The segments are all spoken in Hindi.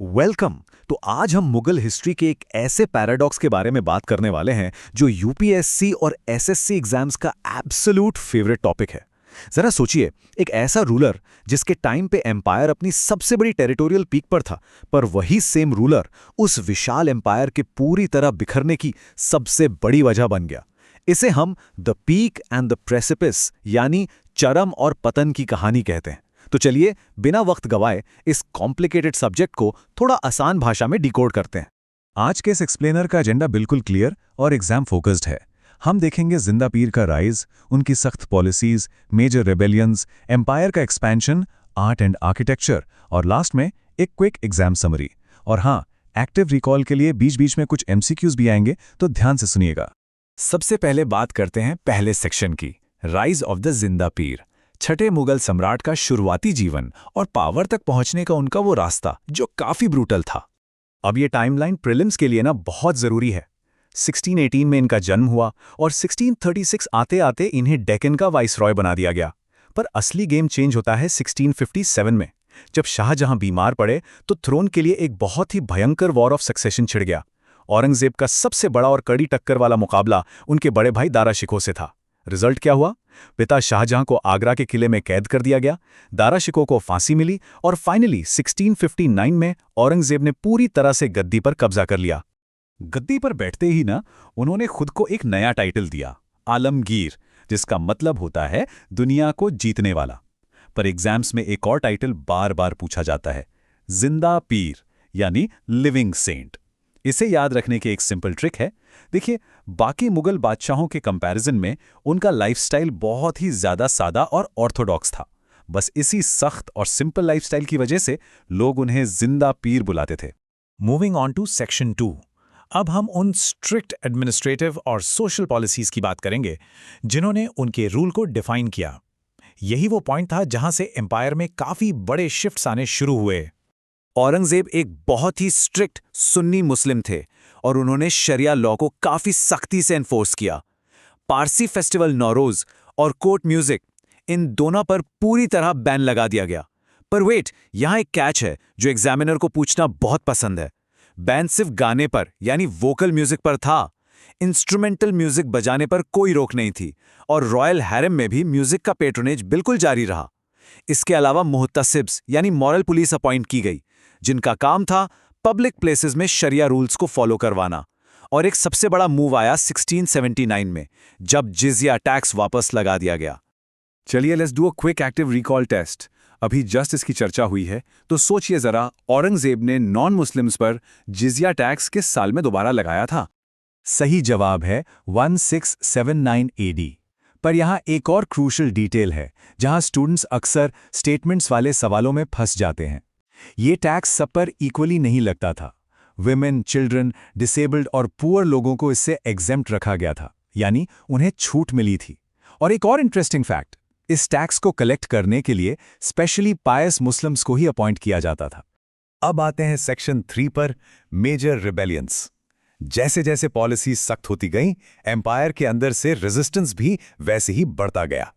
वेलकम। तो आज हम मुगल हिस्ट्री के एक ऐसे पैराडॉक्स के बारे में बात करने वाले हैं जो यूपीएससी और एसएससी एग्जाम्स का एब्सोल्यूट फेवरेट टॉपिक है। जरा सोचिए, एक ऐसा रूलर जिसके टाइम पे एम्पायर अपनी सबसे बड़ी टेरिटोरियल पीक पर था, पर वही सेम रूलर उस विशाल एम्पायर के पूरी तरह बिखरने की सबसे बड़ी वजह बन गया। इसे हम the peak and the precipice यानी चरम और पतन की कहानी कहते हैं। तो चलिए बिना वक्त गवाए इस कॉम्प्लिकेटेड सब्जेक्ट को थोड़ा आसान भाषा में डिकोड करते हैं। आज के इस एक्सप्लेनर का एजेंडा बिल्कुल क्लियर और एग्जाम फोकस्ड है। हम देखेंगे जिंदा पीर का राइज, उनकी सख्त पॉलिसीज, मेजर रेबेलियंस, एम्पायर का एक्सपेंशन, आर्ट एंड आर्किटेक्चर और लास्ट में एक क्विक एग्जाम समरी। और हाँ, एक्टिव रिकॉल के लिए बीच बीच में कुछ एमसीक्यूज भी आएंगे, तो ध्यान से सुनिएगा। सबसे पहले बात करते हैं पहले सेक्शन की, राइज ऑफ द जिंदा पीर। छठे मुगल सम्राट का शुरुआती जीवन और पावर तक पहुंचने का उनका वो रास्ता जो काफी ब्रूटल था। अब ये टाइमलाइन प्रीलिम्स के लिए ना बहुत जरूरी है। 1618 में इनका जन्म हुआ और 1636 आते आते इन्हें डेक्कन का वाइसरॉय बना दिया गया। पर असली गेम चेंज होता है 1657 में, जब शाहजहां बीमार पड़े तो थ्रोन के लिए एक बहुत ही भयंकर वॉर ऑफ सक्सेशन छिड़ गया। औरंगजेब का सबसे बड़ा और कड़ी टक्कर वाला मुकाबला उनके बड़े भाई दारा शिकोह से था। रिजल्ट क्या हुआ? पिता शाहजहां को आगरा के किले में कैद कर दिया गया, दारा शिकोह को फांसी मिली और फाइनली 1659 में औरंगजेब ने पूरी तरह से गद्दी पर कब्जा कर लिया। गद्दी पर बैठते ही ना उन्होंने खुद को एक नया टाइटल दिया, आलमगीर, जिसका मतलब होता है दुनिया को जीतने वाला। पर एग्जाम्स में एक और टाइटल बार बार पूछा जाता है, जिंदा पीर यानी लिविंग सेंट। इसे याद रखने की एक सिंपल ट्रिक है। देखिए, बाकी मुगल बादशाहों के कंपैरिजन में उनका लाइफस्टाइल बहुत ही ज्यादा सादा और ऑर्थोडॉक्स था। बस इसी सख्त और सिंपल लाइफस्टाइल की वजह से लोग उन्हें जिंदा पीर बुलाते थे। मूविंग ऑन टू सेक्शन 2, अब हम उन स्ट्रिक्ट एडमिनिस्ट्रेटिव और सोशल पॉलिसीज की बात करेंगे जिन्होंने उनके रूल को डिफाइन किया। यही वो पॉइंट था जहां से एम्पायर में काफी बड़े शिफ्ट्स आने शुरू हुए। औरंगजेब एक बहुत ही स्ट्रिक्ट सुन्नी मुस्लिम थे और उन्होंने शरिया लॉ को काफी सख्ती से एनफोर्स किया। पारसी फेस्टिवल नौरोज और कोर्ट म्यूजिक, इन दोनों पर पूरी तरह बैन लगा दिया गया। पर वेट, यहां एक कैच है जो एग्जामिनर को पूछना बहुत पसंद है। बैन सिर्फ गाने पर यानी वोकल म्यूजिक पर था। इंस्ट्रूमेंटल म्यूजिक बजाने पर कोई रोक नहीं थी और रॉयल हैरम में भी म्यूजिक का पेट्रोनेज बिल्कुल जारी रहा। इसके अलावा मुहतसिब्स यानी मॉरल पुलिस अपॉइंट की गई, जिनका काम था पब्लिक प्लेसेस में शरिया रूल्स को फॉलो करवाना। और एक सबसे बड़ा मूव आया 1679 में, जब जिजिया टैक्स वापस लगा दिया गया। चलिए let's do a quick active recall test. अभी जस्ट इसकी चर्चा हुई है, तो सोचिए जरा, औरंगजेब ने नॉन मुस्लिम्स पर जिजिया टैक्स किस साल में दोबारा लगाया था? सही जवाब है 1679 एडी। पर यहाँ एक और क्रूशल डिटेल है जहाँ स्टूडेंट्स अक्सर स्टेटमेंट्स वाले सवालों में फंस जाते हैं। ये टैक्स सब पर इक्वली नहीं लगता था। विमेन, चिल्ड्रन, डिसेबल्ड और पुअर लोगों को इससे एग्जेम्प्ट रखा गया था, यानी उन्हें छूट मिली थी। और एक और इंटरेस्टिंग फैक्ट, इस टैक्स को कलेक्ट करने के लिए स्पेशली पायस मुस्लिम्स को ही अपॉइंट किया जाता था। अब आते हैं सेक्शन 3 पर, मेजर रिबेलियंस। जैसे जैसे पॉलिसी सख्त होती गई, एम्पायर के अंदर से रेजिस्टेंस भी वैसे ही बढ़ता गया।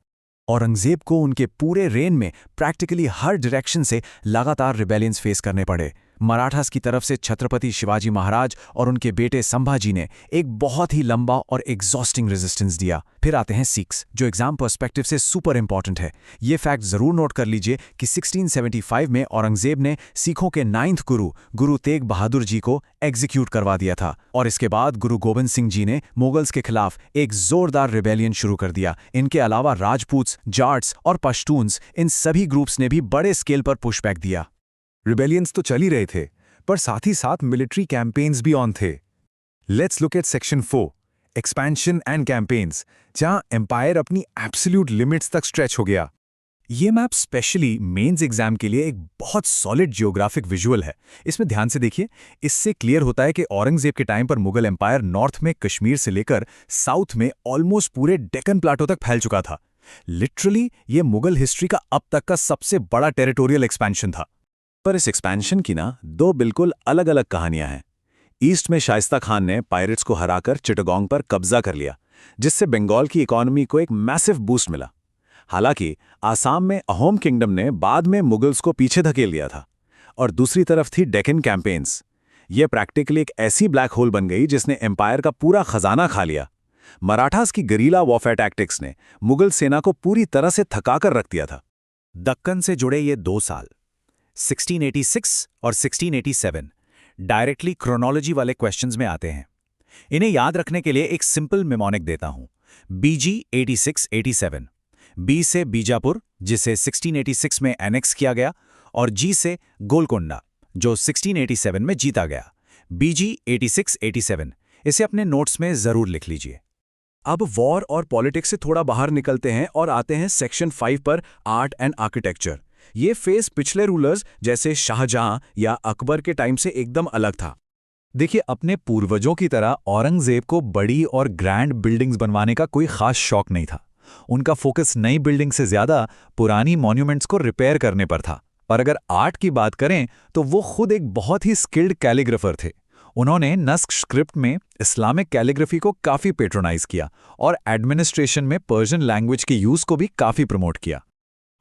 औरंगजेब को उनके पूरे रेन में प्रैक्टिकली हर डायरेक्शन से लगातार रिबेलियंस फेस करने पड़े। मराठास की तरफ से छत्रपति शिवाजी महाराज और उनके बेटे संभाजी ने एक बहुत ही लंबा और एग्जॉस्टिंग रेजिस्टेंस दिया। फिर आते हैं सिख्स, जो एग्जाम पर्सपेक्टिव से सुपर इंपॉर्टेंट है। ये फैक्ट जरूर नोट कर लीजिए कि 1675 में औरंगजेब ने सिखों के 9th गुरु, गुरु तेग बहादुर जी को एग्जीक्यूट करवा दिया था। और इसके बाद गुरु गोबिंद सिंह जी ने मुगल्स के खिलाफ एक जोरदार रिबेलियन शुरू कर दिया। इनके अलावा राजपूत्स, जाट्स और पश्तून्स, इन सभी ग्रुप्स ने भी बड़े स्केल पर पुशबैक दिया। रिबेलियंस तो चल ही रहे थे, पर साथ ही साथ मिलिट्री कैंपेन्स भी ऑन थे। Let's look at section 4, expansion and campaigns, जहां एम्पायर अपनी एब्सोल्यूट लिमिट्स तक स्ट्रेच हो गया। ये मैप स्पेशली मेंस एग्जाम के लिए एक बहुत सॉलिड जियोग्राफिक विजुअल है। इसमें ध्यान से देखिए, इससे क्लियर होता है कि औरंगजेब के टाइम पर मुगल एम्पायर नॉर्थ में कश्मीर से लेकर साउथ में ऑलमोस्ट पूरे डेक्कन प्लाटो तक फैल चुका था। लिटरली ये मुगल हिस्ट्री का अब तक का सबसे बड़ा टेरिटोरियल एक्सपेंशन था। पर इस एक्सपेंशन की ना दो बिल्कुल अलग अलग कहानियां हैं। ईस्ट में शाइस्ता खान ने पायरेट्स को हराकर चिटगोंग पर कब्जा कर लिया, जिससे बंगाल की इकोनॉमी को एक मैसिव बूस्ट मिला। हालांकि आसाम में अहोम किंगडम ने बाद में मुगल्स को पीछे धकेल दिया था। और दूसरी तरफ थी डेक्कन कैंपेन्स। ये प्रैक्टिकली एक ऐसी ब्लैक होल बन गई जिसने एम्पायर का पूरा खजाना खा लिया। मराठास की गरीला वॉरफेयर टैक्टिक्स ने मुगल सेना को पूरी तरह से थका कर रख दिया था। दक्कन से जुड़े ये 2 साल 1686 और 1687 डायरेक्टली क्रोनोलॉजी वाले क्वेश्चंस में आते हैं। इन्हें याद रखने के लिए एक सिंपल मेमोनिक देता हूं। BG 86-87, B से बीजापुर जिसे 1686 में एनेक्स किया गया, और G से गोलकोंडा जो 1687 में जीता गया। BG 86-87, इसे अपने नोट्स में जरूर लिख लीजिए। अब वॉर और पॉलिटिक्स से थोड़ा बाहर निकलते हैं और आते हैं सेक्शन 5 पर, आर्ट एंड आर्किटेक्चर। ये फेस पिछले रूलर्स जैसे शाहजहां या अकबर के टाइम से एकदम अलग था। देखिए, अपने पूर्वजों की तरह औरंगजेब को बड़ी और ग्रैंड बिल्डिंग्स बनवाने का कोई खास शौक नहीं था। उनका फोकस नई बिल्डिंग से ज्यादा पुरानी मॉन्यूमेंट्स को रिपेयर करने पर था। और अगर आर्ट की बात करें तो वो खुद एक बहुत ही स्किल्ड कैलीग्राफर थे। उन्होंने नस्ख स्क्रिप्ट में इस्लामिक कैलीग्राफी को काफी पेट्रोनाइज किया और एडमिनिस्ट्रेशन में पर्शियन लैंग्वेज के यूज को भी काफी प्रमोट किया।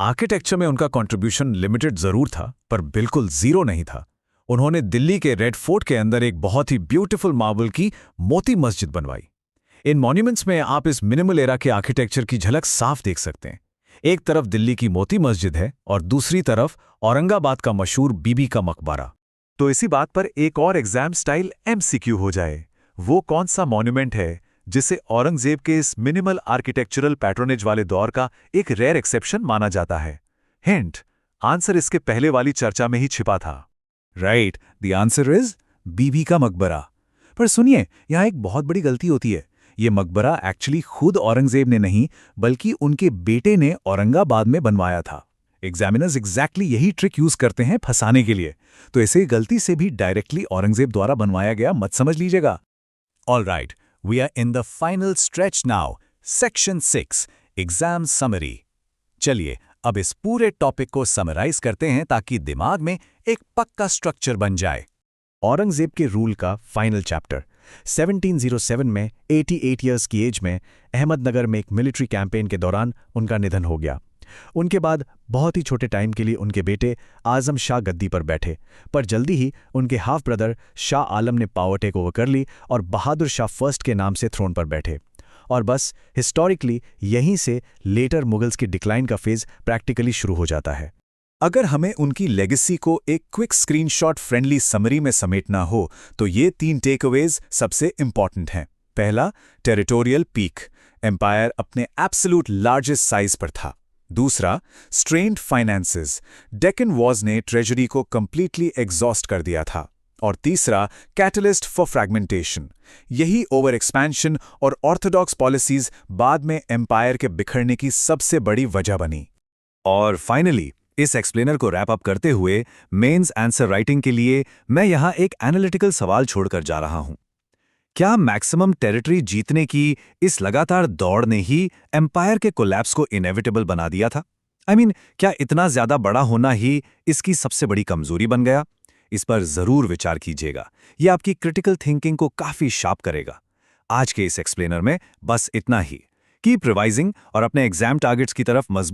आर्किटेक्चर में उनका कंट्रीब्यूशन लिमिटेड जरूर था, पर बिल्कुल जीरो नहीं था। उन्होंने दिल्ली के रेड फोर्ट के अंदर एक बहुत ही ब्यूटीफुल मार्बल की मोती मस्जिद बनवाई। इन मॉन्यूमेंट्स में आप इस मिनिमल एरा के आर्किटेक्चर की झलक साफ देख सकते हैं। एक तरफ दिल्ली की मोती मस्जिद है और दूसरी तरफ औरंगाबाद का मशहूर बीबी का मकबरा। तो इसी बात पर एक और एग्जाम स्टाइल MCQ हो जाए। वो कौन सा मॉन्यूमेंट है जिसे औरंगजेब के इस मिनिमल आर्किटेक्चरल पैट्रोनेज वाले दौर का एक रेयर एक्सेप्शन माना जाता है? हिंट, आंसर इसके पहले वाली चर्चा में ही छिपा था। राइट, द आंसर इज बीबी का मकबरा। पर सुनिए, यहां एक बहुत बड़ी गलती होती है। ये मकबरा एक्चुअली खुद औरंगजेब ने नहीं, बल्कि उनके बेटे ने औरंगाबाद में बनवाया था। एग्जामिनर्स एग्जैक्टली यही ट्रिक यूज करते हैं फंसाने के लिए, तो इसे गलती से भी डायरेक्टली औरंगजेब द्वारा बनवाया गया मत समझ लीजिएगा। All right, we are in the final stretch now. Section 6, exam summary. चलिए अब इस पूरे टॉपिक को समराइज करते हैं ताकि दिमाग में एक पक्का स्ट्रक्चर बन जाए। औरंगजेब के रूल का फाइनल चैप्टर। 1707 में 88 इयर्स की एज में अहमदनगर में एक मिलिट्री कैंपेन के दौरान उनका निधन हो गया। उनके बाद बहुत ही छोटे टाइम के लिए उनके बेटे आजम शाह गद्दी पर बैठे, पर जल्दी ही उनके हाफ ब्रदर शाह आलम ने पावर टेक ओवर कर ली और बहादुर शाह फर्स्ट के नाम से थ्रोन पर बैठे। और बस हिस्टोरिकली यहीं से लेटर मुगल्स की डिक्लाइन का फेज प्रैक्टिकली शुरू हो जाता है। अगर हमें उनकी लेगेसी को एक क्विक स्क्रीनशॉट फ्रेंडली समरी में समेटना हो तो ये 3 टेकअवेज सबसे इंपॉर्टेंट हैं। पहला, टेरिटोरियल पीक, एम्पायर अपने एब्सोल्यूट लार्जेस्ट साइज पर था। दूसरा, स्ट्रेन्ड फाइनेंसेस, डेक्कन वॉर्स ने ट्रेजरी को कंप्लीटली एग्जॉस्ट कर दिया था। और तीसरा, कैटलिस्ट फॉर फ्रैगमेंटेशन, यही ओवर एक्सपेंशन और ऑर्थोडॉक्स पॉलिसीज बाद में एम्पायर के बिखरने की सबसे बड़ी वजह बनी। और फाइनली, इस एक्सप्लेनर को रैप अप करते हुए मेंस आंसर राइटिंग के लिए मैं यहां एक एनालिटिकल सवाल छोड़कर जा रहा हूं। क्या मैक्सिमम टेरिटरी जीतने की इस लगातार दौड़ ने ही एम्पायर के कोलैप्स को इनेविटेबल बना दिया था? क्या इतना ज्यादा बड़ा होना ही इसकी सबसे बड़ी कमजोरी बन गया? इस पर जरूर विचार कीजिएगा, यह आपकी क्रिटिकल थिंकिंग को काफी शार्प करेगा। आज के इस एक्सप्लेनर में बस इतना ही। कीप रिवाइजिंग और अपने एग्जाम टारगेट्स की तरफ मजबूत